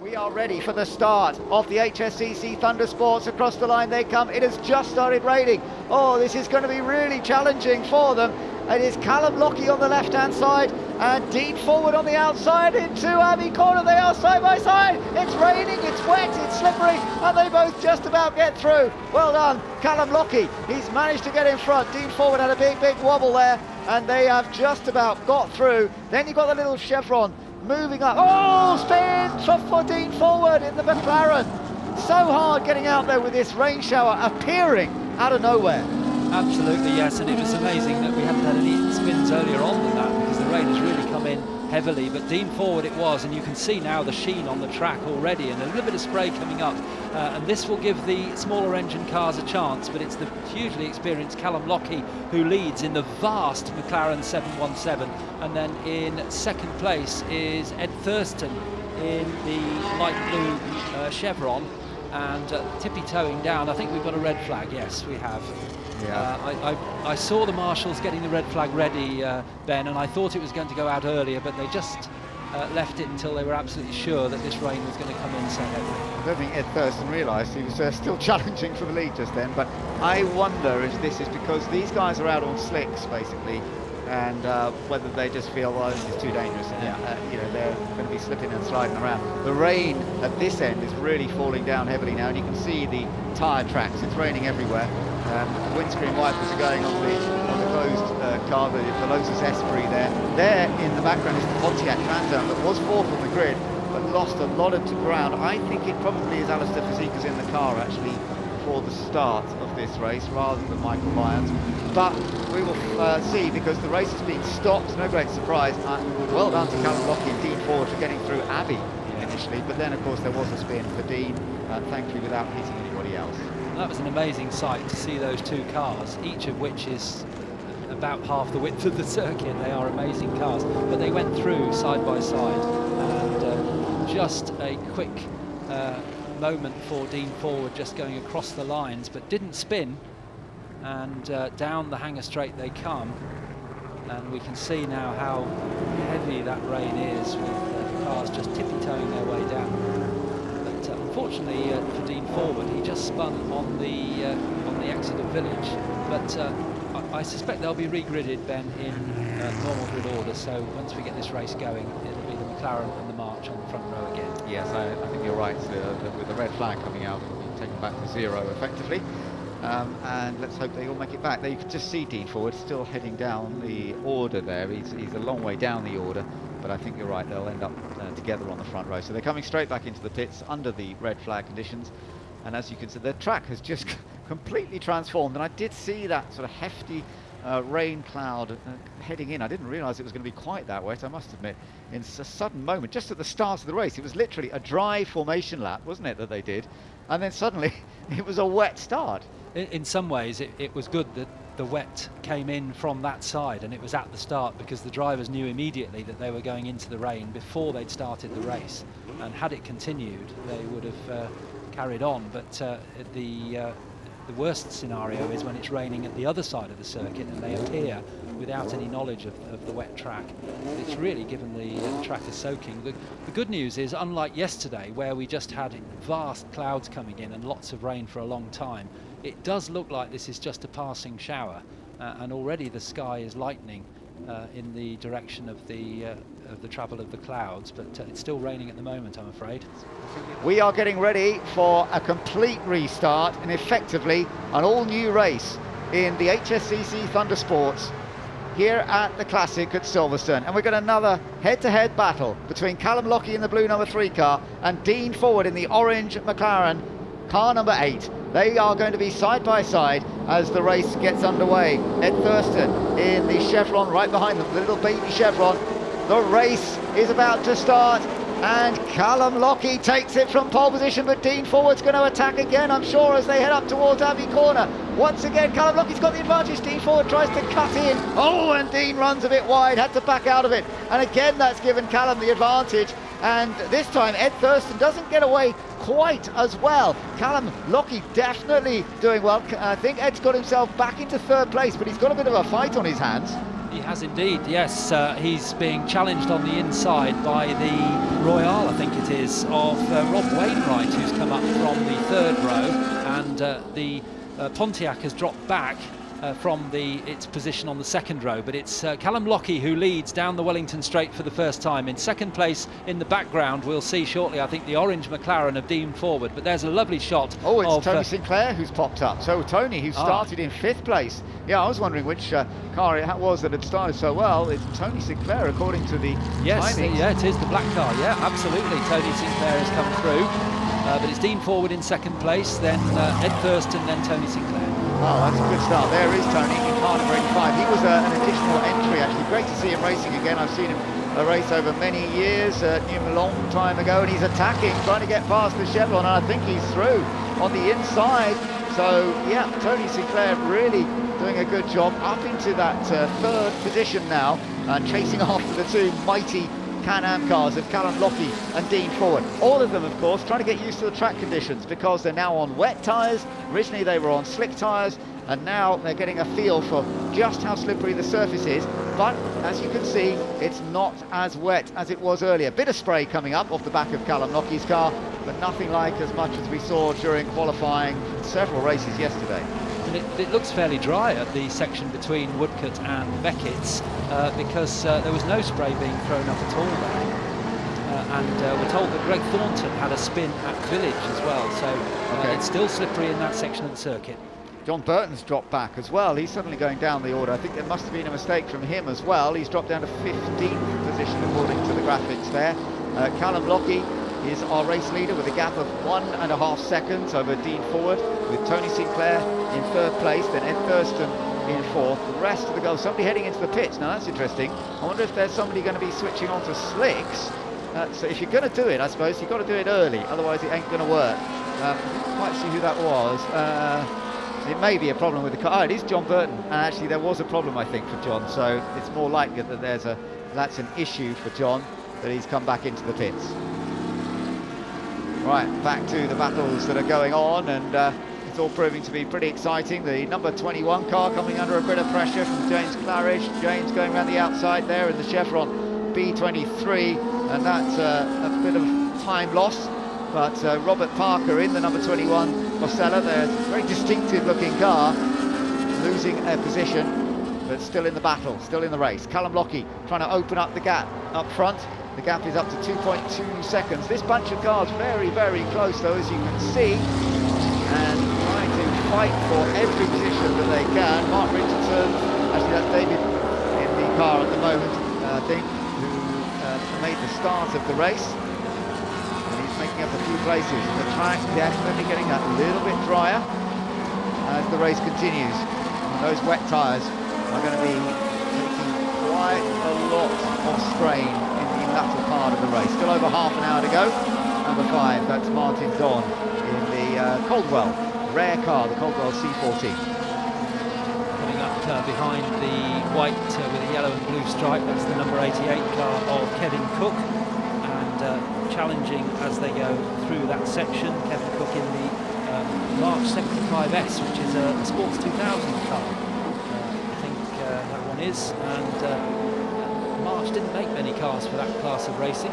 We are ready for the start of the HSCC Thundersports. Across the line they come. It has just started raining. Oh, this is going to be really challenging for them. It is Callum Lockie on the left-hand side and Dean Forward on the outside into Abbey Corner. They are side by side. It's raining, it's wet, it's slippery, and they both just about get through. Well done, Callum Lockie. He's managed to get in front. Dean Forward had a big wobble there, and they have just about got through. Then you've got the little chevron moving up. Oh, spin for Dean Forward in the McLaren. So hard getting out there with this rain shower appearing out of nowhere. Absolutely, yes, and it was amazing that we hadn't had any spins earlier on than that, because the rain has really come in heavily. But Dean Forward it was, and you can see now the sheen on the track already, and a little bit of spray coming up, and this will give the smaller engine cars a chance. But it's the hugely experienced Callum Lockie who leads in the vast McLaren 717, and then in second place is Ed Thurston in the light blue chevron, and tippy-toeing down. I think we've got a red flag. Yes, we have. Yeah. I saw the marshals getting the red flag ready, Ben, and I thought it was going to go out earlier, but they just left it until they were absolutely sure that this rain was going to come in so heavily. I don't think Ed Thurston realised he was still challenging for the lead just then, but I wonder if this is because these guys are out on slicks basically, and whether they just feel, well, this is too dangerous, and you know, they're going to be slipping and sliding around. The rain at this end is really falling down heavily now, and you can see the tyre tracks. It's raining everywhere. Windscreen wipers are going on the closed car, the Lotus Esprit there. There in the background is the Pontiac Trans Am that was fourth on the grid, but lost a lot of ground. I think it probably is Alistair Fazika's in the car actually for the start of this race rather than Michael Lyons. But we will see, because the race has been stopped, no great surprise. Well done to Callum Lockie and Dean Forward for getting through Abbey initially, but then of course there was a spin for Dean, thankfully without hitting anybody else. That was an amazing sight to see those two cars, each of which is about half the width of the circuit. They are amazing cars, but they went through side by side, and just a quick moment for Dean Forward, just going across the lines, but didn't spin, and down the hangar straight they come, and we can see now how heavy that rain is, with cars just tippy-toeing their way down. Unfortunately for Dean Forward, he just spun on the exit of Village, but I suspect they'll be regridded, Ben, in normal grid order. So once we get this race going, it'll be the McLaren and the March on the front row again. Yes, I think you're right. With the red flag coming out, it'll be taken back to zero effectively, and let's hope they all make it back. There you can just see Dean Forward still heading down the order there. He's a long way down the order. But I think you're right, they'll end up together on the front row. So they're coming straight back into the pits under the red flag conditions. And as you can see, the track has just completely transformed. And I did see that sort of hefty rain cloud heading in. I didn't realise it was going to be quite that wet, I must admit. In a sudden moment, just at the start of the race, it was literally a dry formation lap, wasn't it, that they did? And then suddenly it was a wet start. In some ways, it was good that the wet came in from that side, and it was at the start, because the drivers knew immediately that they were going into the rain before they'd started the race, and had it continued they would have carried on. But the worst scenario is when it's raining at the other side of the circuit and they appear without any knowledge of the wet track. It's really given the track a soaking. The good news is, unlike yesterday where we just had vast clouds coming in and lots of rain for a long time, it does look like this is just a passing shower, and already the sky is lightening in the direction of the travel of the clouds, but it's still raining at the moment, I'm afraid. We are getting ready for a complete restart and effectively an all-new race in the HSCC Thundersports here at the Classic at Silverstone, and we've got another head-to-head battle between Callum Lockie in the blue number 3 car and Dean Forward in the orange McLaren car number 8. They are going to be side by side as the race gets underway. Ed Thurston in the chevron right behind them, the little baby chevron. The race is about to start, and Callum Lockie takes it from pole position, but Dean Forward's going to attack again, I'm sure, as they head up towards Abbey Corner. Once again, Callum Lockie's got the advantage. Dean Forward tries to cut in. Oh, and Dean runs a bit wide, had to back out of it. And again, that's given Callum the advantage. And this time, Ed Thurston doesn't get away quite as well. Callum Lockie definitely doing well. I think Ed's got himself back into third place, but he's got a bit of a fight on his hands. He has indeed, yes. He's being challenged on the inside by the Royale, I think it is, of Rob Wainwright, who's come up from the third row, and the Pontiac has dropped back from its position on the second row, but it's Callum Lockie who leads down the Wellington Straight for the first time. In second place in the background, we'll see shortly, I think, the orange McLaren of Dean Forward, but there's a lovely shot. Oh, it's Tony Sinclair who's popped up. So Tony, who started in 5th place. Yeah, I was wondering which car it was that had started so well. It's Tony Sinclair, according to the timings. Yeah, it is the black car. Yeah, absolutely. Tony Sinclair has come through, but it's Dean Forward in second place, then Ed Thurston, then Tony Sinclair. Oh, that's a good start. There is Tony in car number 85. He was an additional entry, actually. Great to see him racing again. I've seen him race over many years, knew him a long time ago, and he's attacking, trying to get past the Chevron, and I think he's through on the inside. So, yeah, Tony Sinclair really doing a good job up into that third position now, and chasing after the two mighty Can-Am cars of Callum Lockie and Dean Forward. All of them, of course, trying to get used to the track conditions because they're now on wet tyres. Originally they were on slick tyres, and now they're getting a feel for just how slippery the surface is. But as you can see, it's not as wet as it was earlier. Bit of spray coming up off the back of Callum Lockie's car, but nothing like as much as we saw during qualifying several races yesterday. And it looks fairly dry at the section between Woodcote and Beckett's because there was no spray being thrown up at all there. And we're told that Greg Thornton had a spin at Village as well, so it's still slippery in that section of the circuit. John Burton's dropped back as well. He's suddenly going down the order. I think there must have been a mistake from him as well. He's dropped down to 15th position according to the graphics there. Callum Lockie is our race leader with a gap of 1.5 seconds over Dean Forward, with Tony Sinclair in third place, then Ed Thurston in fourth. The rest of the goals, somebody heading into the pits. Now that's interesting. I wonder if there's somebody going to be switching on to slicks. So if you're going to do it, I suppose you've got to do it early, otherwise it ain't going to work. I didn't quite see who that was. It may be a problem with the car. Oh, it is John Burton, and actually there was a problem, I think, for John, so it's more likely that that's an issue for John, that he's come back into the pits. Right, back to the battles that are going on, and it's all proving to be pretty exciting. The number 21 car coming under a bit of pressure from James Claridge. James going around the outside there in the Chevron B23, and that's a bit of time loss. But Robert Parker in the number 21 Osella, there's a very distinctive looking car, losing a position, but still in the battle, still in the race. Callum Lockie trying to open up the gap up front. The gap is up to 2.2 seconds. This bunch of cars very, very close though, as you can see, and trying to fight for every position that they can. Mark Richardson, actually that's David in the car at the moment, I think, who made the start of the race. Making up a few places. The track definitely getting that little bit drier as the race continues. And those wet tyres are going to be taking quite a lot of strain in the latter part of the race. Still over half an hour to go. Number 5, that's Martin Don in the Coldwell rare car, the Coldwell C14. Coming up behind the white with a yellow and blue stripe, that's the number 88 car of Kevin Cook. Challenging as they go through that section. Kevin Cook in the March 75S, which is a Sports 2000 car, I think that one is, and March didn't make many cars for that class of racing.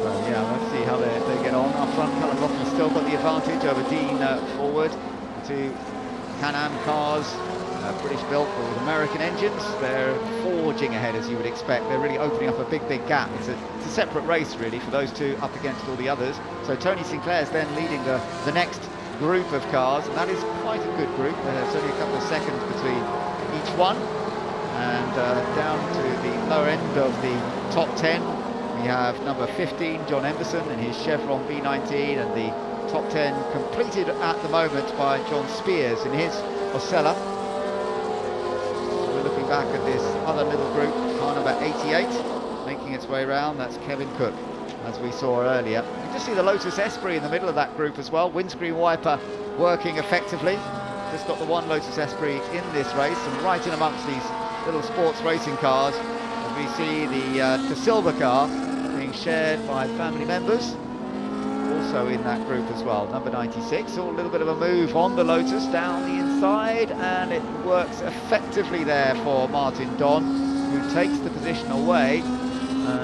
Well, yeah, let's see how they get on. Up front, Callum Lockie's still got the advantage over Dean Forward. The two Can-Am cars, British built with American engines. They're forging ahead as you would expect. They're really opening up a big gap. It's a separate race really for those two up against all the others. So Tony Sinclair's then leading the next group of cars, and that is quite a good group. There's only a couple of seconds between each one, and down to the lower end of the top 10 we have number 15 John Emberson and his Chevron B19, and the top 10 completed at the moment by John Spears in his Osella. We're looking back at this other little group, car number 88, making its way around. That's Kevin Cook, as we saw earlier. You can just see the Lotus Esprit in the middle of that group as well. Windscreen wiper working effectively. Just got the one Lotus Esprit in this race, and right in amongst these little sports racing cars, as we see the Silver car being shared by family members, all also in that group as well. Number 96, saw a little bit of a move on the Lotus down the inside, and it works effectively there for Martin Don, who takes the position away.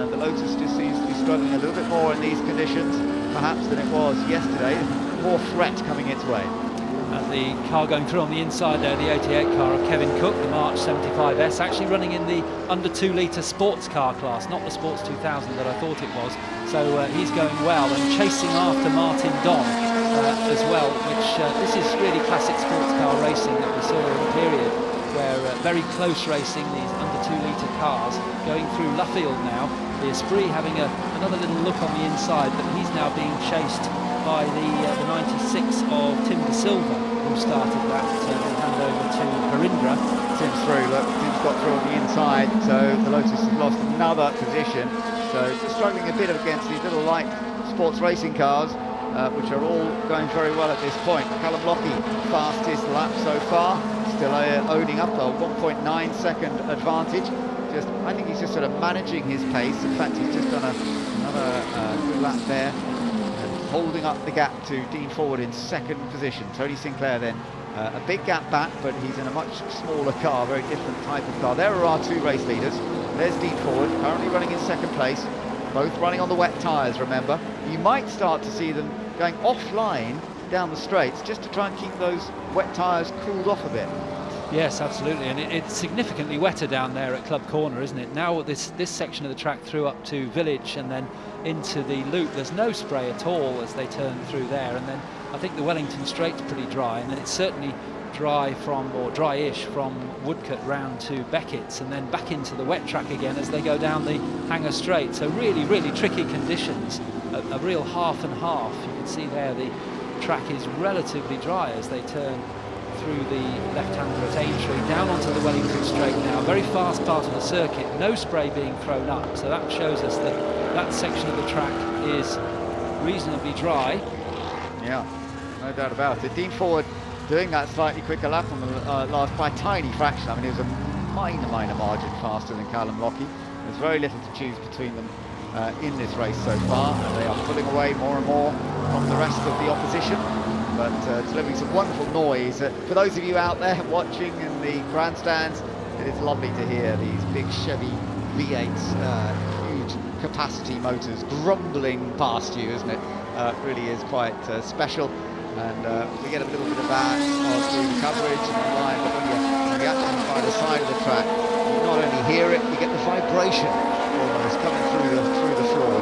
The Lotus just seems to be struggling a little bit more in these conditions, perhaps, than it was yesterday. More threat coming its way. And the car going through on the inside there, the 88 car of Kevin Cook, the March 75S, actually running in the under 2 litre sports car class, not the Sports 2000 that I thought it was. So he's going well and chasing after Martin Don as well, which this is really classic sports car racing that we saw in the period, where very close racing, these under 2 litre cars going through Luffield now. The Esprit having another little look on the inside, but he's now being chased by the 96 of Tim De Silva, who started that hand over to Harindra. Tim's through, look, Tim's got through on the inside, so the Lotus has lost another position. So just struggling a bit against these little light sports racing cars, which are all going very well at this point. Callum Lockie, fastest lap so far, still owning up a 1.9 second advantage. I think he's just sort of managing his pace. In fact, he's just done another good lap there, holding up the gap to Dean Forward in second position. Tony Sinclair then a big gap back, but he's in a much smaller car, very different type of car. There are our two race leaders. There's Dean Forward, currently running in second place, both running on the wet tyres, remember. You might start to see them going offline down the straights just to try and keep those wet tyres cooled off a bit. Yes, absolutely, and it's significantly wetter down there at Club Corner, isn't it? Now this section of the track through up to Village and then into the loop, there's no spray at all as they turn through there, and then I think the Wellington Straight's pretty dry, and then it's certainly dry or dryish from Woodcote round to Beckett's and then back into the wet track again as they go down the Hanger Straight. So really, really tricky conditions, a real half and half. You can see there the track is relatively dry as they turn through the left-hander at Aintree, down onto the Wellington Straight now. Very fast part of the circuit, no spray being thrown up, so that shows us that that section of the track is reasonably dry. Yeah, no doubt about it. Dean Forward doing that slightly quicker lap on the last by a tiny fraction. I mean, it was a minor margin faster than Callum Lockie. There's very little to choose between them in this race so far, and they are pulling away more and more from the rest of the opposition, but delivering some wonderful noise. For those of you out there watching in the grandstands, it is lovely to hear these big Chevy V8s, huge capacity motors grumbling past you, isn't it? Really is quite special, and we get a little bit of that through the coverage and the line, but when you're actually by the side of the track, you not only hear it, you get the vibration almost coming through the floor.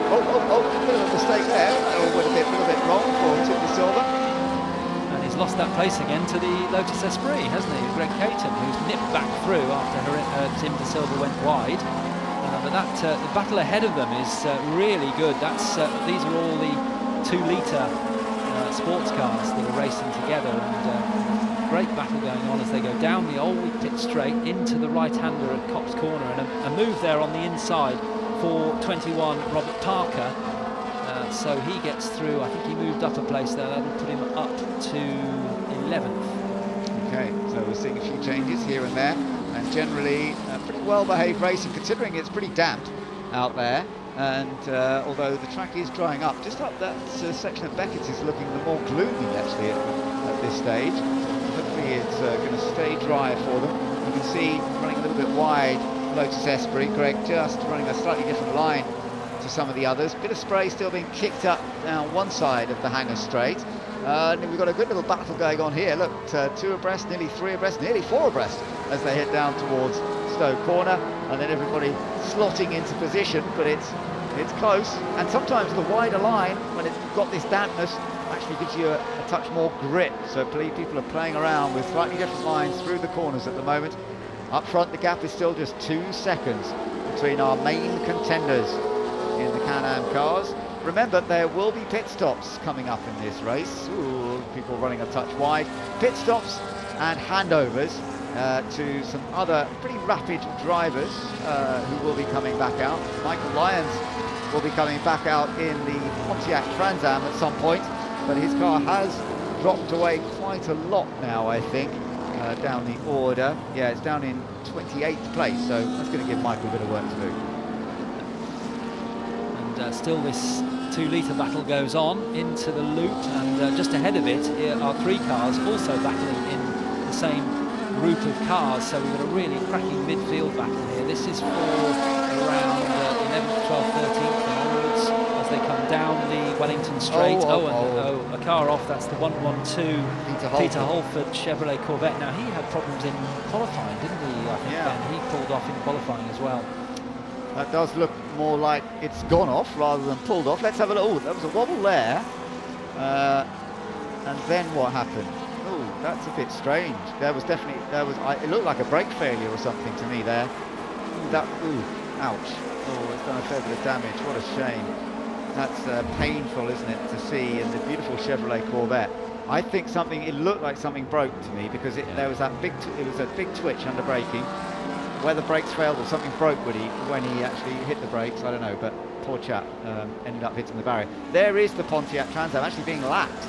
Oh, a bit of a mistake there. That went a little bit wrong for Tim De Silva. And he's lost that place again to the Lotus Esprit, hasn't he? Greg Caton, who's nipped back through after Tim De Silva went wide. But the battle ahead of them is really good. These are all the 2 litre sports cars that are racing together, and great battle going on as they go down the old pit straight into the right-hander at Cops Corner, and a move there on the inside for 21 Robert Parker. So he gets through. I think he moved up a place there. That'll put him up to 11th. Okay, so we're seeing a few changes here and there, and generally pretty well-behaved racing, considering it's pretty damp out there. And although the track is drying up, just up that section of Beckett's is looking the more gloomy actually at this stage. Hopefully it's going to stay dry for them. You can see running a little bit wide, Lotus Esprit, Greg just running a slightly different line to some of the others. Bit of spray still being kicked up down one side of the Hanger Straight. And we've got a good little battle going on here. Look, 2 abreast, nearly 3 abreast, nearly 4 abreast as they head down towards Stowe Corner, and then everybody slotting into position, but it's close. And sometimes the wider line, when it's got this dampness, actually gives you a touch more grip. So people are playing around with slightly different lines through the corners at the moment. Up front, the gap is still just 2 seconds between our main contenders in the Can-Am cars. Remember, there will be pit stops coming up in this race. Ooh, people running a touch wide. Pit stops and handovers to some other pretty rapid drivers who will be coming back out. Michael Lyons will be coming back out in the Pontiac Trans Am at some point, but his car has dropped away quite a lot now, I think, down the order. Yeah, it's down in 28th place, so that's going to give Michael a bit of work to do. And still this The 2 litre battle goes on into the loop, and just ahead of it are 3 cars also battling in the same group of cars. So we've got a really cracking midfield battle here. This is for around 11th, 12th, 13th and onwards as they come down the Wellington Straight. A car off. That's the 112 Peter Holford Chevrolet Corvette. Now, he had problems in qualifying, didn't he? I think Ben? He pulled off in qualifying as well. That does look more like it's gone off rather than pulled off. Let's have a look. Oh, there was a wobble there. And then what happened? Oh, that's a bit strange. It looked like a brake failure or something to me there. Ouch. Oh, it's done a fair bit of damage. What a shame. That's painful, isn't it, to see in the beautiful Chevrolet Corvette. I think it looked like something broke to me, because there was that it was a big twitch under braking. Whether brakes failed or something broke when he actually hit the brakes, I don't know, but poor chap ended up hitting the barrier. There is the Pontiac Trans Am actually being lapped.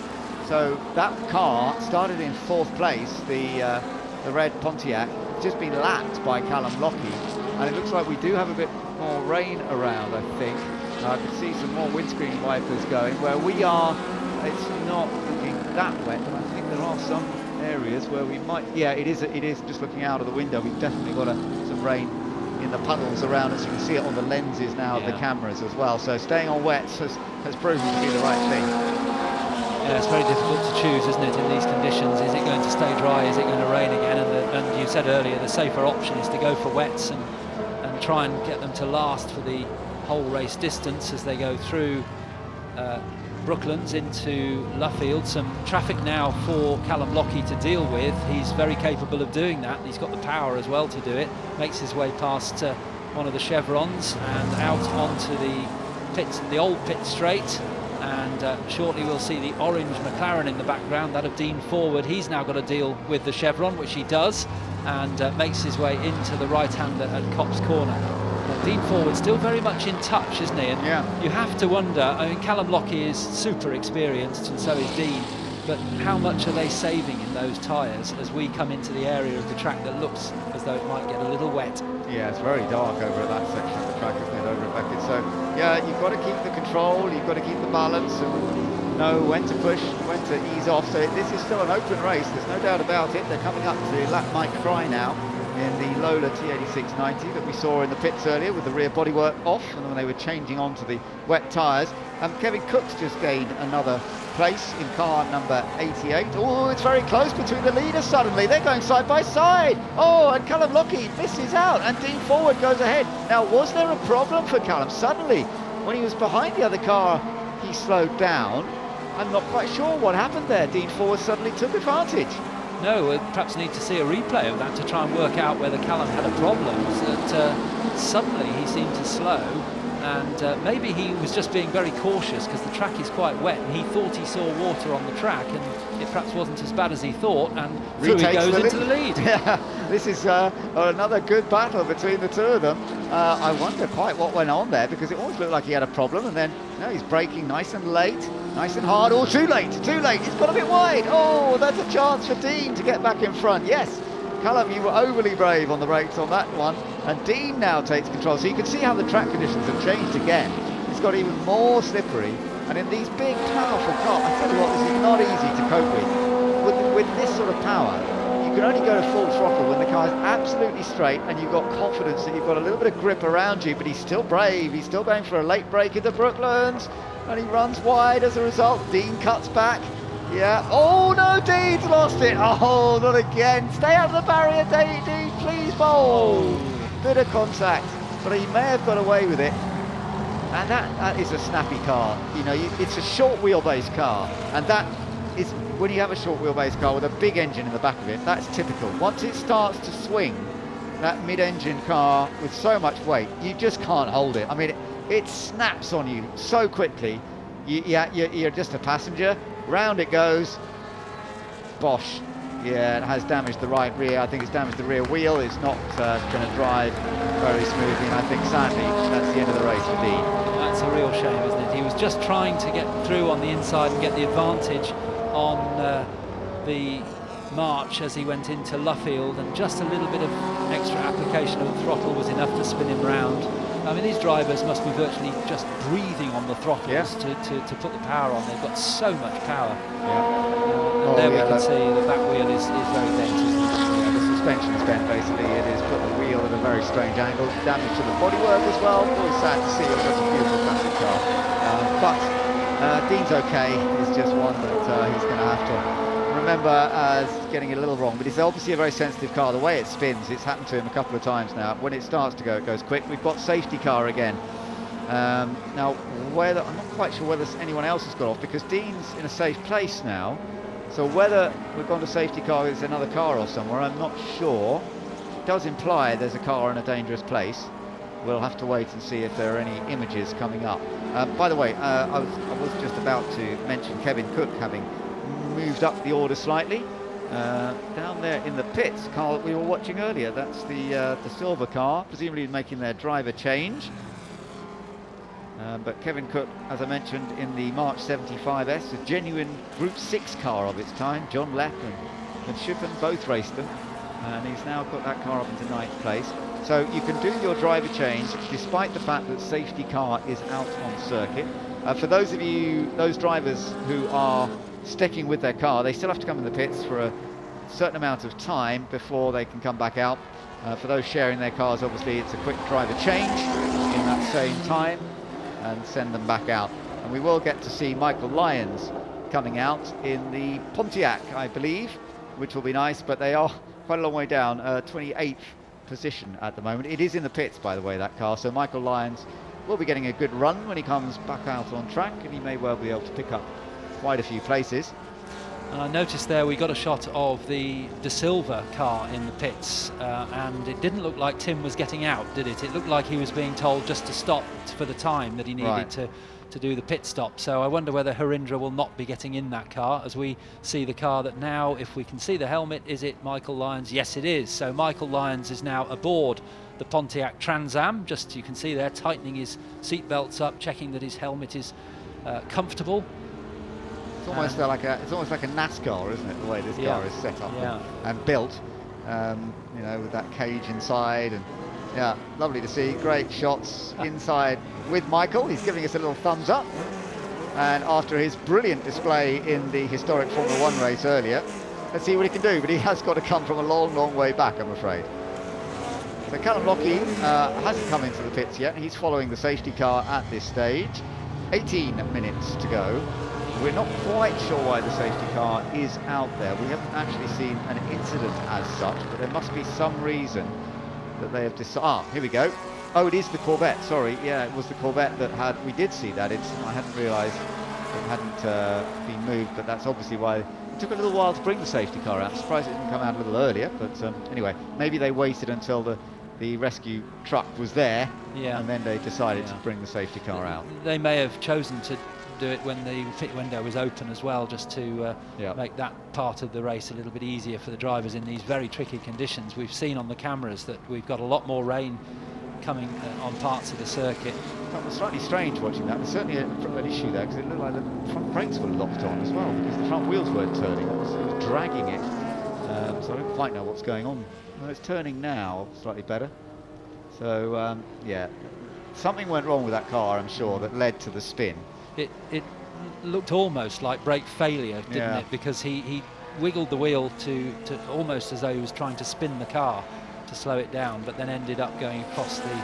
So that car started in 4th place, the red Pontiac, just been lapped by Callum Lockie, and it looks like we do have a bit more rain around, I think. I can see some more windscreen wipers going. Where we are, it's not looking that wet, but I think there are some areas where we might. Yeah, it is just looking out of the window. We've definitely got some rain in the puddles around us. You can see it on the lenses now of the cameras as well. So staying on wets has proven to be the right thing. Yeah, it's very difficult to choose, isn't it, in these conditions? Is it going to stay dry? Is it going to rain again? And you said earlier, the safer option is to go for wets and try and get them to last for the whole race distance as they go through Brooklands into Luffield. Some traffic now for Callum Lockie to deal with. He's very capable of doing that. He's got the power as well to do it. Makes his way past one of the chevrons and out onto the old pit straight. And shortly we'll see the orange McLaren in the background, that of Dean Forward. He's now got to deal with the chevron, which he does, and makes his way into the right-hander at Copse Corner. Dean Forward still very much in touch, isn't he? And you have to wonder, I mean, Callum Lockie is super experienced and so is Dean, but how much are they saving in those tyres as we come into the area of the track that looks as though it might get a little wet? Yeah, it's very dark over at that section of the track, isn't it, over at Beckett? So, yeah, you've got to keep the control, you've got to keep the balance and know when to push, when to ease off. So this is still an open race, there's no doubt about it. They're coming up to lap Mike Fry now in the Lola T8690 that we saw in the pits earlier with the rear bodywork off, and when they were changing onto the wet tyres. And Kevin Cook's just gained another place in car number 88. Oh, it's very close between the leaders suddenly. They're going side by side. Oh, and Callum Lockie misses out, and Dean Forward goes ahead. Now, was there a problem for Callum? Suddenly, when he was behind the other car, he slowed down. I'm not quite sure what happened there. Dean Forward suddenly took advantage. No, we'll perhaps need to see a replay of that to try and work out whether Callum had a problem. That suddenly he seemed to slow, and maybe he was just being very cautious because the track is quite wet, and he thought he saw water on the track, and it perhaps wasn't as bad as he thought, and through he goes into the lead. Yeah, this is another good battle between the two of them. I wonder quite what went on there, because it always looked like he had a problem, and then no, he's braking nice and late, nice and hard. Oh, too late, he's got a bit wide. Oh, that's a chance for Dean to get back in front. Yes, Callum, you were overly brave on the brakes on that one, and Dean now takes control. So you can see how the track conditions have changed again. It's got even more slippery, and in these big, powerful cars, I tell you what, this is not easy to cope with this sort of power. You can only go to full throttle when the car is absolutely straight and you've got confidence that you've got a little bit of grip around you, but he's still brave. He's still going for a late break into Brooklands, and he runs wide as a result. Dean cuts back. Yeah. Oh, no, Dean's lost it. Oh, not again. Stay out of the barrier, Dean, please. Oh, bit of contact, but he may have got away with it. And that is a snappy car. You know, it's a short wheelbase car, and that is, when you have a short wheelbase car with a big engine in the back of it, that's typical. Once it starts to swing, that mid-engine car with so much weight, you just can't hold it. I mean, it snaps on you so quickly. You're just a passenger. Round it goes. Bosh. Yeah, it has damaged the right rear. I think it's damaged the rear wheel. It's not going to drive very smoothly, and I think sadly that's the end of the race for Dean. That's a real shame, isn't it? He was just trying to get through on the inside and get the advantage on the march as he went into Luffield, and just a little bit of extra application of the throttle was enough to spin him round. I mean, these drivers must be virtually just breathing on the throttles Yeah. to put the power on. They've got so much power. Yeah. And there we can see that that wheel is very bent, isn't it? Yeah, the suspension's bent basically. It has put the wheel at a very strange angle. Damage to the bodywork as well. Always sad to see. It was a beautiful classic car. But Dean's okay. It's just one that he's going to have to remember as getting it a little wrong. But it's obviously a very sensitive car. The way it spins, it's happened to him a couple of times now. When it starts to go, it goes quick. We've got safety car again. Now, I'm not quite sure whether anyone else has got off, because Dean's in a safe place now. So whether we've gone to safety car, there's another car off somewhere, I'm not sure. It does imply there's a car in a dangerous place. We'll have to wait and see if there are any images coming up. By the way, I was just about to mention Kevin Cook having moved up the order slightly. Down there in the pits, car that we were watching earlier, that's the silver car, presumably making their driver change. But Kevin Cook, as I mentioned, in the March 75S, a genuine Group 6 car of its time. John Lepp and Schuppen both raced them, and he's now got that car up into 9th place. So you can do your driver change despite the fact that safety car is out on circuit. For those of you, those drivers who are sticking with their car, they still have to come in the pits for a certain amount of time before they can come back out. For those sharing their cars, obviously it's a quick driver change in that same time and send them back out. And we will get to see Michael Lyons coming out in the Pontiac, I believe, which will be nice, but they are quite a long way down, 28th position at the moment. It is in the pits, by the way, that car, so Michael Lyons will be getting a good run when he comes back out on track, and he may well be able to pick up quite a few places. And I noticed there we got a shot of the De Silva car in the pits, and it didn't look like Tim was getting out, did it? It looked like he was being told just to stop for the time that he needed to do the pit stop. So I wonder whether Harindra will not be getting in that car, as we see the car that now, if we can see the helmet, is it Michael Lyons? Yes, it is. So Michael Lyons is now aboard the Pontiac Trans Am. Just, you can see there, tightening his seat belts up, checking that his helmet is comfortable. It's almost like a NASCAR, isn't it? The way this car is set up and built, you know, with that cage inside, and yeah, lovely to see. Great shots inside with Michael. He's giving us a little thumbs up, and after his brilliant display in the historic Formula 1 race earlier, let's see what he can do. But he has got to come from a long, long way back, I'm afraid. So Callum Lockie hasn't come into the pits yet. He's following the safety car at this stage. 18 minutes to go. We're not quite sure why the safety car is out there. We haven't actually seen an incident as such, but there must be some reason that they have decided. Here we go. Oh, it is the Corvette. Sorry, yeah, it was the Corvette that had. We did see that incident. I hadn't realised it hadn't been moved, but that's obviously why it took a little while to bring the safety car out. I'm surprised it didn't come out a little earlier, but anyway, maybe they waited until the rescue truck was there, and then they decided to bring the safety car out. They may have chosen to do it when the pit window was open as well, just to make that part of the race a little bit easier for the drivers in these very tricky conditions. We've seen on the cameras that we've got a lot more rain coming on parts of the circuit. That was slightly strange watching that. There's certainly an issue there, because it looked like the front brakes were locked on as well, because the front wheels weren't turning. It was dragging it, so I don't quite know what's going on. Well, it's turning now slightly better, so yeah, something went wrong with that car, I'm sure, that led to the spin. It looked almost like brake failure, didn't it? Because he wiggled the wheel to almost as though he was trying to spin the car to slow it down, but then ended up going across the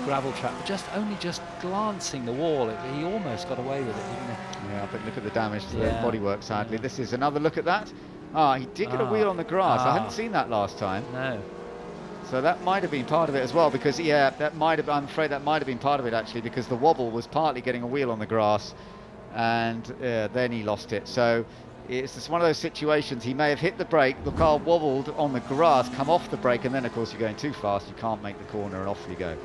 gravel trap, only just glancing the wall. He almost got away with it, didn't he? Yeah, but look at the damage to the bodywork, sadly. This is another look at that. He did get a wheel on the grass. I hadn't seen that last time. No. So that might have been part of it as well, because I'm afraid that might have been part of it actually, because the wobble was partly getting a wheel on the grass, and then he lost it. So it's just one of those situations. He may have hit the brake, the car wobbled on the grass, come off the brake, and then of course you're going too fast, you can't make the corner, and off you go.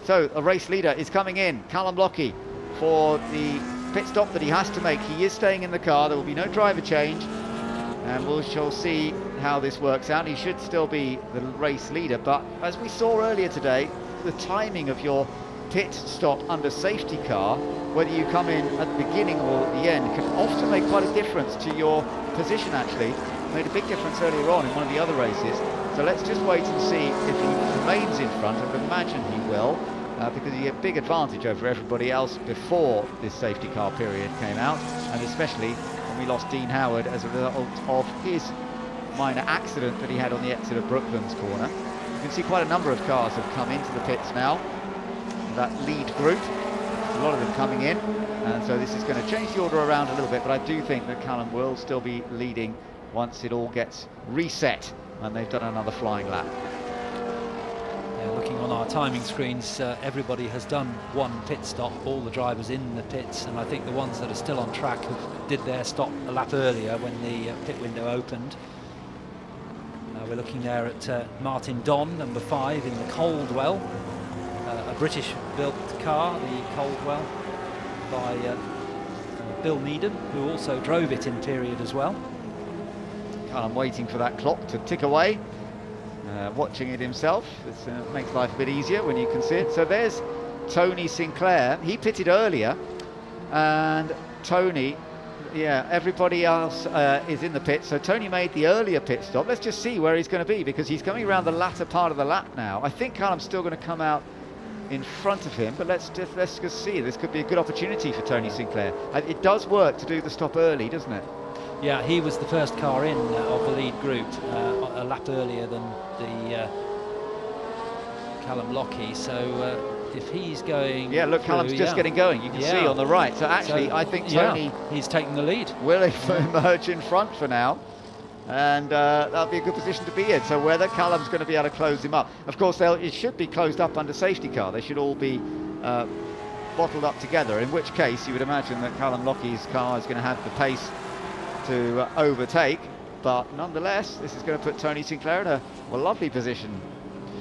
So a race leader is coming in, Callum Lockie, for the pit stop that he has to make. He is staying in the car. There will be no driver change, and we shall see how this works out. He should still be the race leader, but as we saw earlier today, the timing of your pit stop under safety car, whether you come in at the beginning or at the end, can often make quite a difference to your position. Actually made a big difference earlier on in one of the other races. So let's just wait and see if he remains in front. I would imagine he will, because he had a big advantage over everybody else before this safety car period came out, and especially when we lost Dean Howard as a result of his minor accident that he had on the exit of Brooklands corner. You can see quite a number of cars have come into the pits now, that lead group. A lot of them coming in, and so this is going to change the order around a little bit, but I do think that Callum will still be leading once it all gets reset and they've done another flying lap. Yeah, looking on our timing screens, everybody has done one pit stop, all the drivers in the pits, and I think the ones that are still on track did their stop a lap earlier when the pit window opened. We're looking there at Martin Don, number 5 in the Coldwell, a British-built car, the Coldwell, by Bill Needham, who also drove it in period as well. I'm waiting for that clock to tick away, watching it himself. It makes life a bit easier when you can see it. So there's Tony Sinclair. He pitted earlier, and Tony, yeah, everybody else is in the pit. So Tony made the earlier pit stop. Let's just see where he's going to be, because he's coming around the latter part of the lap now. I think Callum's still going to come out in front of him, but let's just see. This could be a good opportunity for Tony Sinclair. It does work to do the stop early, doesn't it? Yeah, he was the first car in of the lead group, a lap earlier than the Callum Lockie. So if he's going, yeah, look, Callum's just getting going. You can see on the right. So actually, I think Tony, he's taking the lead. Will emerge in front for now, and that'll be a good position to be in. So whether Callum's going to be able to close him up, of course, it should be closed up under safety car. They should all be bottled up together. In which case, you would imagine that Callum Lockie's car is going to have the pace to overtake, but nonetheless this is going to put Tony Sinclair in a lovely position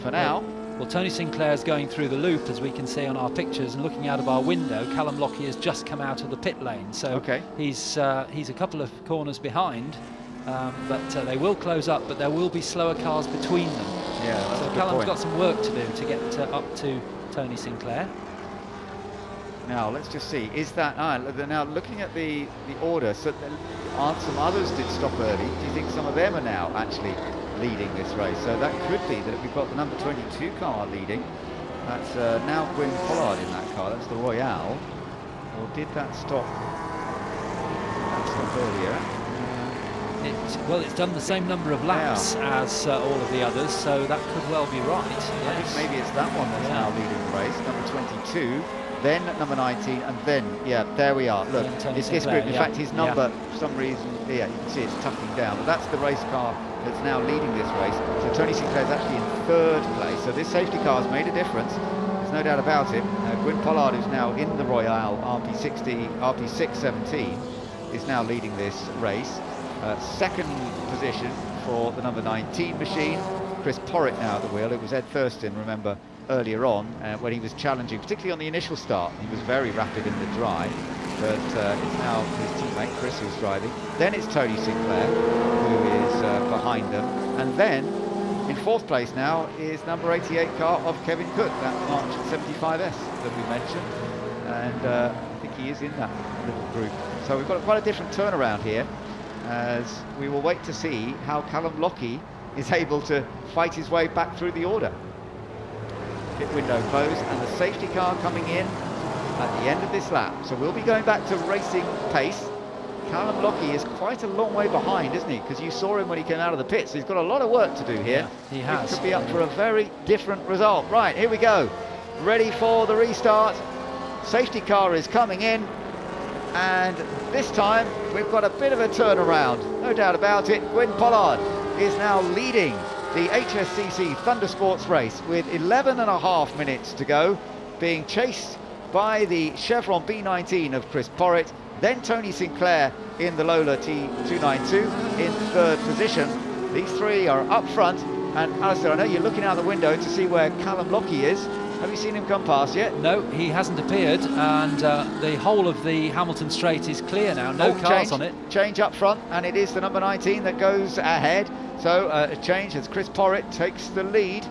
for now. Well, Tony Sinclair's going through the loop, as we can see on our pictures, and looking out of our window, Callum Lockie has just come out of the pit lane, so he's a couple of corners behind, but they will close up, but there will be slower cars between them. Yeah, that's so a good Callum's point. got some work to do to get up to Tony Sinclair. Now let's just see, is that now looking at the order, so some others did stop early. Do you think some of them are now actually leading this race? So that could be that we've got the number 22 car leading. That's now Gwyn Pollard in that car. That's the Royale. Or did that stop earlier? Well, it's done the same number of laps as all of the others, so that could well be right. Yes. I think maybe it's that one that's now leading the race, number 22, then number 19, and then, there we are. Look, it's this group. In fact, his number, for some reason, you can see it's tucking down, but that's the race car that's now leading this race. So Tony Sinclair's actually in 3rd place, so this safety car has made a difference. There's no doubt about it. Gwyn Pollard, who's now in the Royale RP617, is now leading this race. 2nd position for the number 19 machine. Chris Porritt now at the wheel. It was Ed Thurston, remember, earlier on when he was challenging, particularly on the initial start. He was very rapid in the dry, but it's now his teammate Chris who's driving. Then it's Tony Sinclair who is behind them, and then in 4th place now is number 88 car of Kevin Cook, that March 75S that we mentioned, and I think he is in that little group. So we've got quite a different turnaround here, as we will wait to see how Callum Lockie is able to fight his way back through the order. Pit window closed, and the safety car coming in at the end of this lap. So we'll be going back to racing pace. Callum Lockie is quite a long way behind, isn't he? Because you saw him when he came out of the pits. He's got a lot of work to do here. Yeah, he has. He could be up for a very different result. Right, here we go. Ready for the restart. Safety car is coming in, and this time we've got a bit of a turnaround. No doubt about it. Gwyn Pollard is now leading the HSCC Thundersports race with 11.5 minutes to go, being chased by the Chevron B19 of Chris Porritt, then Tony Sinclair in the Lola T292 in 3rd position. These three are up front, and Alistair, I know you're looking out the window to see where Callum Lockie is. Have you seen him come past yet? No, he hasn't appeared, and the whole of the Hamilton Straight is clear now. No cars on it. Change up front, and it is the number 19 that goes ahead. So a change as Chris Porritt takes the lead.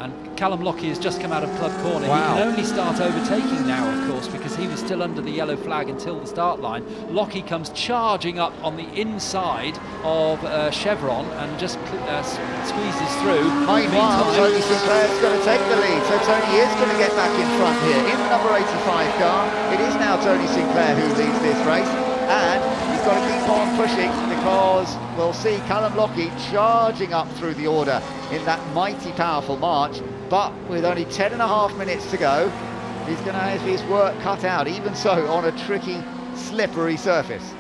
And Callum Lockie has just come out of Club Corner. Wow. He can only start overtaking now, of course, because he was still under the yellow flag until the start line. Lockie comes charging up on the inside of Chevron and just squeezes through. Meanwhile, Tony Sinclair's going to take the lead, so Tony is going to get back in front here. In the number 85 car, it is now Tony Sinclair who leads this race, and he's got to keep on pushing because we'll see Callum Lockie charging up through the order in that mighty powerful march, but with only 10.5 minutes to go, he's going to have his work cut out, even so on a tricky, slippery surface.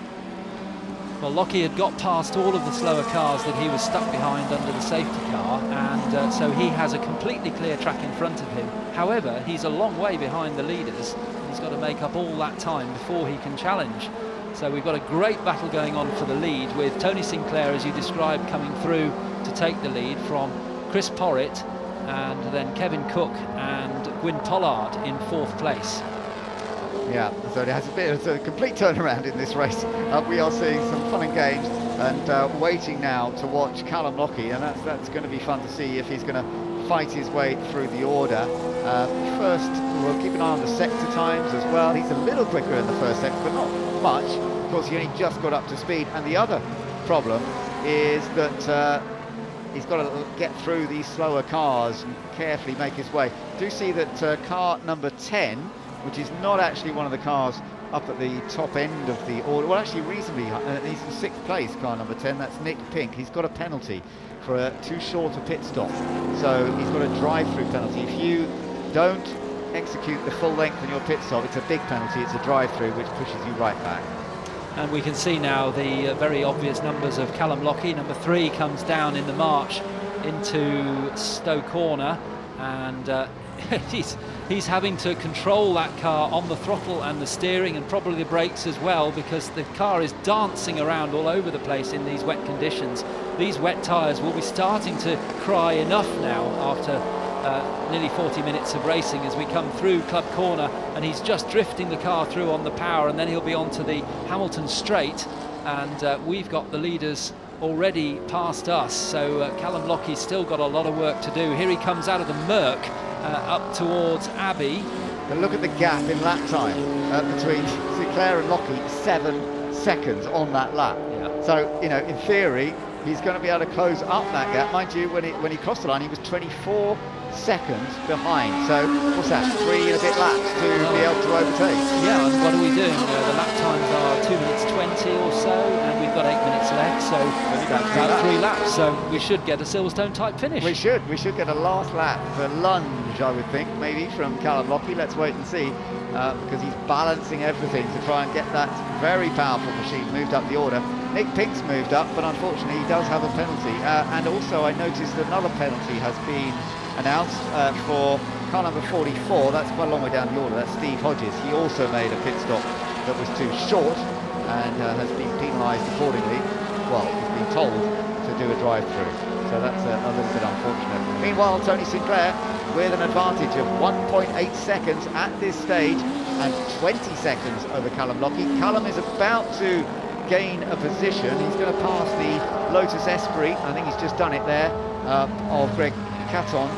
Well, Lockie had got past all of the slower cars that he was stuck behind under the safety car, and so he has a completely clear track in front of him. However, he's a long way behind the leaders. He's got to make up all that time before he can challenge. So we've got a great battle going on for the lead, with Tony Sinclair, as you described, coming through to take the lead from Chris Porritt, and then Kevin Cook and Gwyn Pollard in 4th place. Yeah, so it has it's a complete turnaround in this race. We are seeing some fun and games, and waiting now to watch Callum Lockie, and that's going to be fun to see if he's going to fight his way through the order. First, we'll keep an eye on the sector times as well. He's a little quicker in the first sector, but not much. Of course, he only just got up to speed, and the other problem is that he's got to get through these slower cars and carefully make his way. Do see that car number 10, which is not actually one of the cars up at the top end of the order, well, actually reasonably, he's in 6th place, car number 10, that's Nick Pink. He's got a penalty for too short a pit stop, so he's got a drive-through penalty. If you don't execute the full length on your pit stop, it's a big penalty, it's a drive-through which pushes you right back. And we can see now the very obvious numbers of Callum Lockie. Number 3 comes down in the march into Stowe Corner, and he's having to control that car on the throttle and the steering and probably the brakes as well, because the car is dancing around all over the place in these wet conditions. These wet tyres will be starting to cry enough now after nearly 40 minutes of racing as we come through Club Corner, and he's just drifting the car through on the power, and then he'll be onto the Hamilton Straight, and we've got the leaders already past us, so Callum Lockie's still got a lot of work to do. Here he comes out of the Merc up towards Abbey. But look at the gap in lap time between Sinclair and Lockie, 7 seconds on that lap. Yeah. So, you know, in theory, he's going to be able to close up that gap. Mind you, when he crossed the line, he was 24 seconds behind. So, what's that, 3 and a bit laps to be able to overtake? Yeah, and what are we doing? The lap times are 2 minutes 20 or so, and we've got 8 minutes left, so about 3 laps. So we should get a Silverstone type finish. We should get a last lap, the lunge, I would think, maybe from Callum Lockie. Let's wait and see, because he's balancing everything to try and get that very powerful machine moved up the order. Nick Pink's moved up, but unfortunately he does have a penalty. And also I noticed another penalty has been announced for car number 44. That's quite a long way down the order. That's Steve Hodges. He also made a pit stop that was too short and has been penalised accordingly. Well, he's been told to do a drive-through. So that's a little bit unfortunate. Meanwhile, Tony Sinclair with an advantage of 1.8 seconds at this stage and 20 seconds over Callum Lockie. Callum is about to gain a position. He's going to pass the Lotus Esprit. I think he's just done it there, of Greg Caton.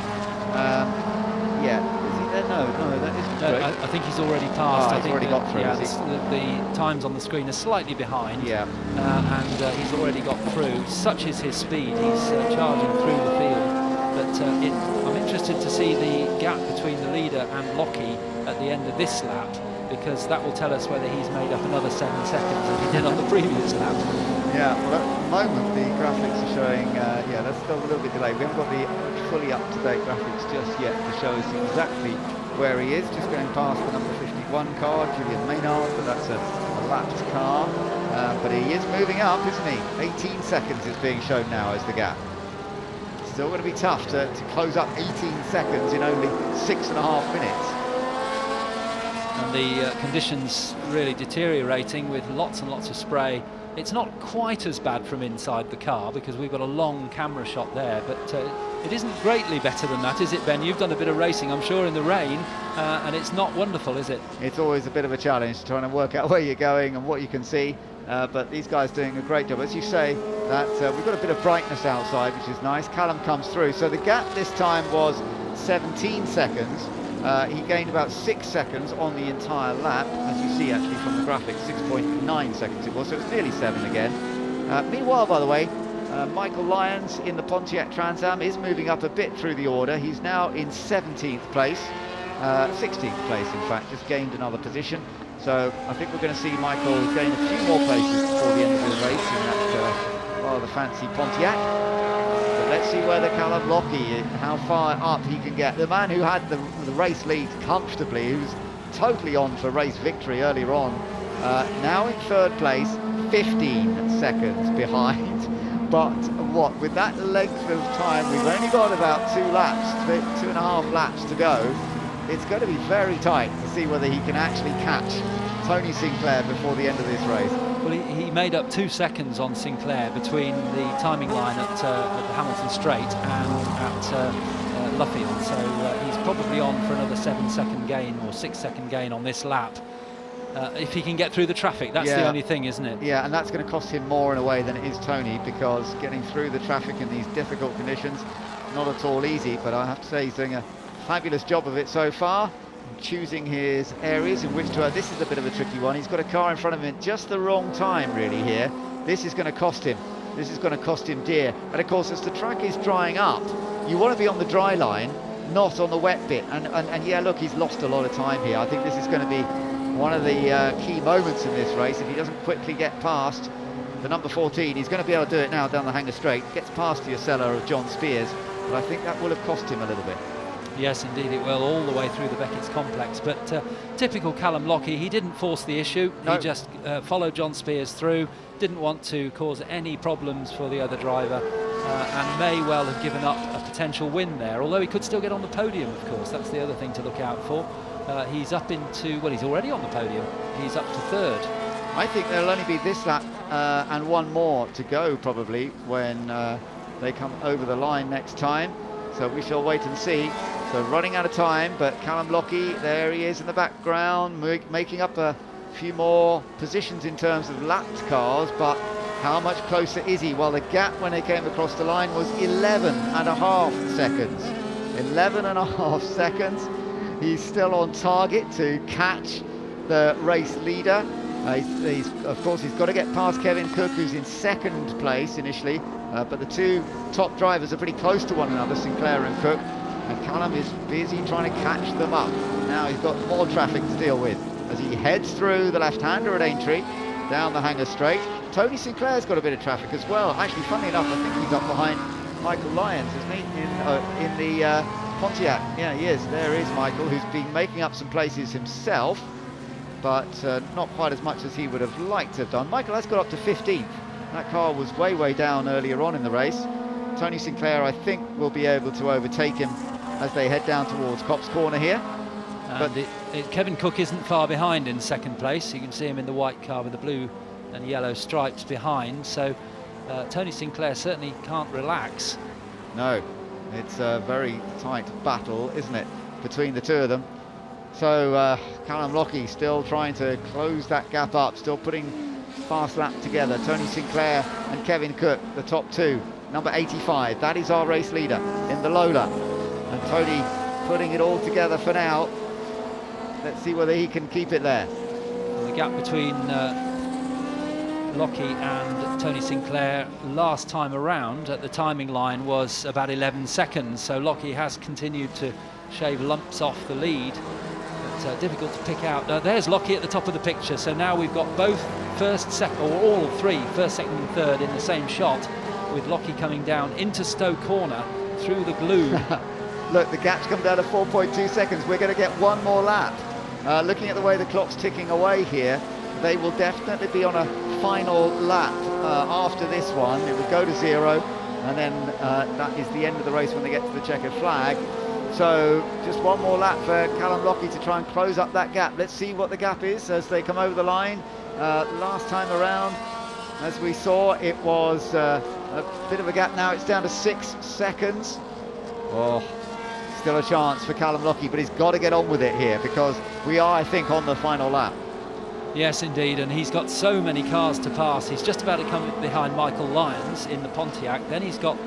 Yeah, is he there? No, that isn't correct. I think he's already passed. I think already got through. Yeah, the times on the screen are slightly behind. Yeah. And he's already got through. Such is his speed. He's charging through the field. But I'm interested to see the gap between the leader and Lockie at the end of this lap, because that will tell us whether he's made up another 7 seconds as he did on the previous lap. Yeah, well at the moment the graphics are showing, yeah, that's still a little bit delayed. We haven't got the fully up-to-date graphics just yet to show us exactly where he is. Just going past the number 51 car, Julian Maynard, but that's a lapped car. But he is moving up, isn't he? 18 seconds is being shown now as the gap. Still going to be tough to close up 18 seconds in only 6.5 minutes. And the conditions really deteriorating with lots and lots of spray. It's not quite as bad from inside the car because we've got a long camera shot there, but it isn't greatly better than that, is it, Ben? You've done a bit of racing, I'm sure, in the rain, and it's not wonderful, is it? It's always a bit of a challenge trying to work out where you're going and what you can see, but these guys doing a great job. As you say, that we've got a bit of brightness outside, which is nice. Callum comes through, so the gap this time was 17 seconds. He gained about 6 seconds on the entire lap, as you see actually from the graphic, 6.9 seconds it was, so it's nearly 7 again. Meanwhile, by the way, Michael Lyons in the Pontiac Trans Am is moving up a bit through the order. He's now in 17th place, 16th place in fact, just gained another position. So I think we're going to see Michael gain a few more places before the end of the race in that rather fancy Pontiac. But let's see whether Callum Lockie, how far up he can get. The man who had the race lead comfortably, who's totally on for race victory earlier on, now in third place, 15 seconds behind. But what, with that length of time, we've only got about 2.5 laps to go. It's going to be very tight to see whether he can actually catch Tony Sinclair before the end of this race. Well, he made up 2 seconds on Sinclair between the timing line at the Hamilton Straight and at Luffield, so he's probably on for another 7-second gain or 6-second gain on this lap. If he can get through the traffic, that's the only thing, isn't it? Yeah, and that's going to cost him more in a way than it is Tony, because getting through the traffic in these difficult conditions, not at all easy, but I have to say he's doing a fabulous job of it so far, choosing his areas in which to. This is a bit of a tricky one. He's got a car in front of him at just the wrong time really here. This is going to cost him. This is going to cost him dear. And of course, as the track is drying up, you want to be on the dry line, not on the wet bit. And yeah, look, he's lost a lot of time here. I think this is going to be one of the key moments in this race. If he doesn't quickly get past the number 14, he's going to be able to do it now down the Hanger Straight. Gets past the Acela of John Spears, but I think that will have cost him a little bit. Yes, indeed it will, all the way through the Beckett's complex. But typical Callum Lockie, he didn't force the issue. No. He just followed John Spears through, didn't want to cause any problems for the other driver, and may well have given up a potential win there, although he could still get on the podium, of course. That's the other thing to look out for. He's up into, well, he's already on the podium. He's up to third. I think there'll only be this lap and one more to go, probably, when they come over the line next time. So we shall wait and see. So running out of time, but Callum Lockie, there he is in the background, making up a few more positions in terms of lapped cars, but how much closer is he? Well, the gap when they came across the line was 11.5 seconds. 11.5 seconds. He's still on target to catch the race leader. Of course, he's got to get past Kevin Cook, who's in second place initially, but the two top drivers are pretty close to one another, Sinclair and Cook, and Callum is busy trying to catch them up. Now he's got more traffic to deal with as he heads through the left-hander at Aintree, down the Hanger Straight. Tony Sinclair's got a bit of traffic as well. Actually, funnily enough, I think he's up behind Michael Lyons, isn't he, in the Pontiac. Yeah, he is. There is Michael, who's been making up some places himself, but not quite as much as he would have liked to have done. Michael has got up to 15th. That car was way down earlier on in the race. Tony Sinclair, I think, will be able to overtake him as they head down towards Copse Corner here. But Kevin Cook isn't far behind in second place. You can see him in the white car with the blue and yellow stripes behind. So Tony Sinclair certainly can't relax. No, it's a very tight battle, isn't it, between the two of them. So Callum Lockie still trying to close that gap up, still putting fast lap together. Tony Sinclair and Kevin Cook, the top two. Number 85, that is our race leader in the Lola. And Tony putting it all together for now. Let's see whether he can keep it there. And the gap between Lockie and Tony Sinclair last time around at the timing line was about 11 seconds. So Lockie has continued to shave lumps off the lead. But difficult to pick out. There's Lockie at the top of the picture. So now we've got both first, second, or all three, first, second and third in the same shot, with Lockie coming down into Stowe Corner through the gloom. Look, the gap's come down to 4.2 seconds. We're going to get one more lap. Looking at the way the clock's ticking away here, they will definitely be on a final lap after this one. It will go to 0, and then that is the end of the race when they get to the checkered flag. So just one more lap for Callum Lockie to try and close up that gap. Let's see what the gap is as they come over the line. Last time around, as we saw, it was a bit of a gap. Now it's down to 6 seconds. Oh, still a chance for Callum Lockie, but he's got to get on with it here, because we are, I think, on the final lap. Yes, indeed, and he's got so many cars to pass. He's just about to come behind Michael Lyons in the Pontiac. Then he's got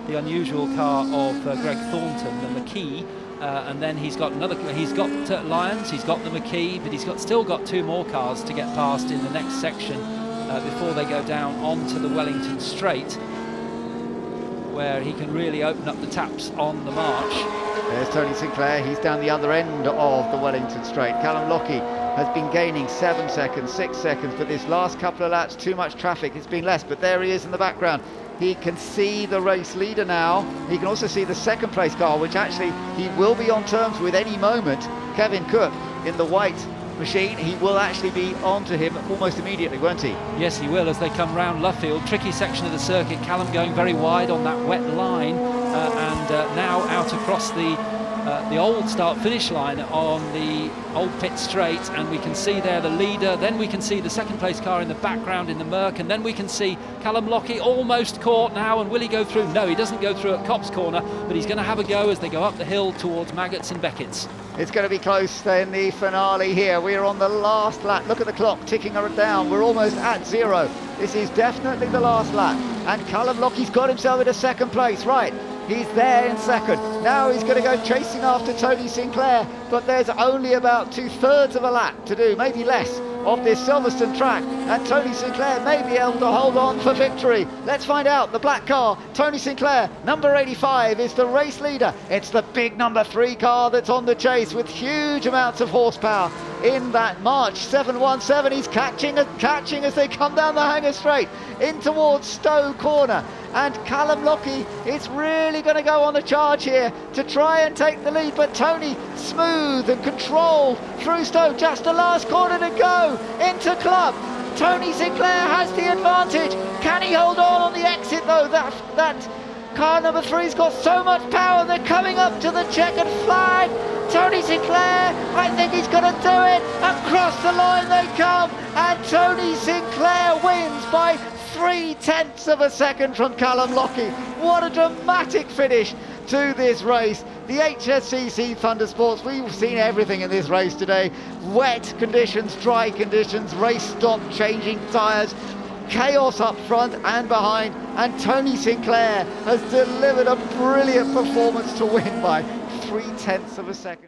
the unusual car of Greg Thornton, the McKee. And then he's got Lyons, he's got the McKee, but he's still got 2 more cars to get past in the next section before they go down onto the Wellington Straight, where he can really open up the taps on the march. There's Tony Sinclair, he's down the other end of the Wellington Straight. Callum Lockie has been gaining 7 seconds, 6 seconds, but this last couple of laps, too much traffic, it's been less, but there he is in the background. He can see the race leader now. He can also see the second place car, which actually he will be on terms with any moment. Kevin Cook in the white machine, he will actually be onto him almost immediately, won't he? Yes, he will, as they come round Luffield. Tricky section of the circuit. Callum going very wide on that wet line, and now out across the old start-finish line on the old pit straight, and we can see there the leader. Then we can see the second place car in the background in the murk, and then we can see Callum Lockie almost caught now. And will he go through? No, he doesn't go through at Copse Corner, but he's going to have a go as they go up the hill towards Maggots and Beckett's. It's going to be close in the finale here. We're on the last lap. Look at the clock ticking her down. We're almost at 0. This is definitely the last lap, and Callum Lockie's got himself into second place. Right, he's there in second. Now he's going to go chasing after Tony Sinclair, but there's only about 2/3 of a lap to do, maybe less, of this Silverstone track, and Tony Sinclair may be able to hold on for victory. Let's find out. The black car, Tony Sinclair, number 85, is the race leader. It's the big number 3 car that's on the chase with huge amounts of horsepower in that March 717. He's catching as they come down the Hanger Straight in towards Stowe Corner, and Callum Lockie is really going to go on the charge here to try and take the lead, but Tony smooth and controlled through Stowe. Just the last corner to go into Club. Tony Sinclair has the advantage. Can he hold on the exit though? That car number 3's got so much power. They're coming up to the checkered flag. Tony Sinclair, I think he's going to do it. Across the line they come, and Tony Sinclair wins by 0.3 of a second from Callum Lockie. What a dramatic finish to this race. The HSCC Thundersports, we've seen everything in this race today. Wet conditions, dry conditions, race stop, changing tyres, chaos up front and behind, and Tony Sinclair has delivered a brilliant performance to win by 0.3 of a second.